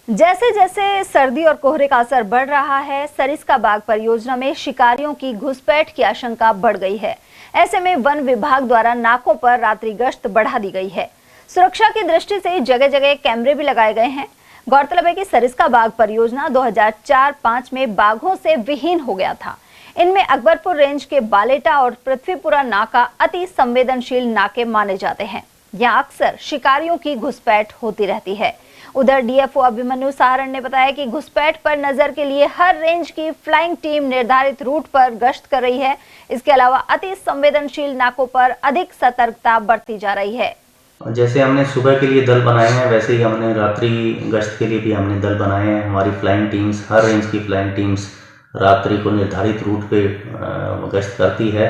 जैसे जैसे सर्दी और कोहरे का असर बढ़ रहा है, सरिस्का बाग परियोजना में शिकारियों की घुसपैठ की आशंका बढ़ गई है। ऐसे में वन विभाग द्वारा नाकों पर रात्रि गश्त बढ़ा दी गई है। सुरक्षा की दृष्टि से जगह जगह कैमरे भी लगाए गए हैं। गौरतलब है कि सरिस्का बाग परियोजना 2004-05 में बाघों से विहीन हो गया था। इनमें अकबरपुर रेंज के बालेटा और पृथ्वीपुरा नाका अति संवेदनशील नाके माने जाते हैं। यहाँ अक्सर शिकारियों की घुसपैठ होती रहती है। उधर डीएफओ अभिमन्यु सहारण ने बताया कि घुसपैठ पर नजर के लिए हर रेंज की फ्लाइंग टीम निर्धारित रूट पर गश्त कर रही है। इसके अलावा अति संवेदनशील नाकों पर अधिक सतर्कता बरती जा रही है। जैसे हमने सुबह के लिए दल बनाए हैं, वैसे ही हमने रात्रि गश्त के लिए भी हमने दल बनाए हैं। हमारी फ्लाइंग टीम्स, हर रेंज की फ्लाइंग टीम्स रात्रि को निर्धारित रूट पे गश्त करती है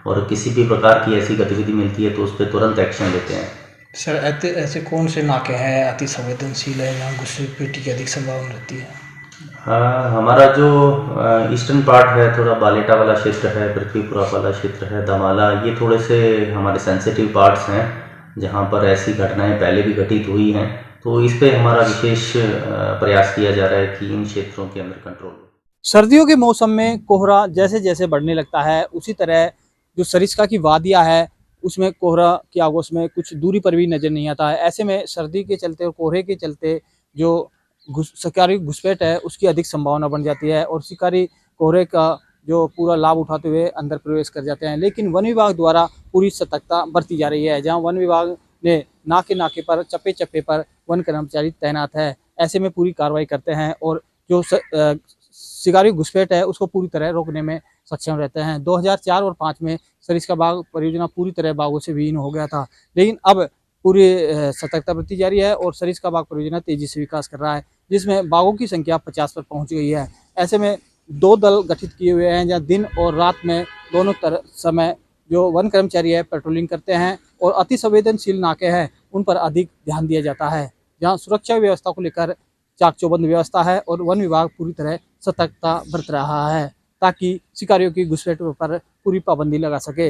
और किसी भी प्रकार की ऐसी गतिविधि मिलती है तो उस पर तुरंत एक्शन लेते हैं। सर, ऐसे कौन से नाके हैं अति संवेदनशील है, यहाँ घुसपैठ की अधिक संभावना रहती है? हमारा जो ईस्टर्न पार्ट है, थोड़ा बालेटा वाला क्षेत्र है, पृथ्वीपुरा वाला क्षेत्र है, दमाला, ये थोड़े से हमारे सेंसिटिव पार्ट्स हैं जहाँ पर ऐसी घटनाएं पहले भी घटित हुई हैं। तो इस पे हमारा विशेष प्रयास किया जा रहा है कि इन क्षेत्रों के अंदर कंट्रोल। सर्दियों के मौसम में कोहरा जैसे जैसे बढ़ने लगता है, उसी तरह जो सरिस्का की वादियाँ है उसमें कोहरा की आगोश में कुछ दूरी पर भी नजर नहीं आता है। ऐसे में सर्दी के चलते और कोहरे के चलते जो शिकारी घुसपैठ है उसकी अधिक संभावना बन जाती है और शिकारी कोहरे का जो पूरा लाभ उठाते हुए अंदर प्रवेश कर जाते हैं। लेकिन वन विभाग द्वारा पूरी सतर्कता बरती जा रही है। जहां वन विभाग ने नाके नाके पर, चप्पे चप्पे पर वन कर्मचारी तैनात है। ऐसे में पूरी कार्रवाई करते हैं और जो शिकारी घुसपैठ है उसको पूरी तरह रोकने में सक्षम रहते हैं। 2004 और 5 में सरिस्का बाग परियोजना पूरी तरह बाघों से विहीन हो गया था, लेकिन अब पूरी सतर्कता बरती जा रही है और सरिस्का बाग परियोजना तेजी से विकास कर रहा है, जिसमें बाघों की संख्या 50 पर पहुंच गई है। ऐसे में 2 दल गठित किए हुए हैं जहां दिन और रात में दोनों समय जो वन कर्मचारी है पेट्रोलिंग करते हैं और अति संवेदनशील नाके हैं उन पर अधिक ध्यान दिया जाता है। जहाँ सुरक्षा व्यवस्था को लेकर चाक चौबंद व्यवस्था है और वन विभाग पूरी तरह सतर्कता बरत रहा है ताकि शिकारियों की घुसपैठ पर पूरी पाबंदी लगा सके।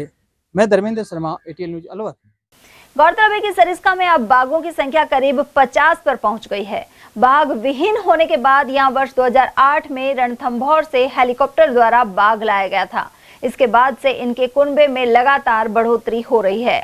मैं धर्मेंद्र शर्मा, ATL न्यूज अलवर। गौरतलब है कि सरिस्का में अब बाघों की संख्या करीब 50 पर पहुंच गई है। बाघ विहीन होने के बाद यहां वर्ष 2008 में रणथंभौर से हेलीकॉप्टर द्वारा बाघ लाया गया था। इसके बाद से इनके कुनबे में लगातार बढ़ोतरी हो रही है।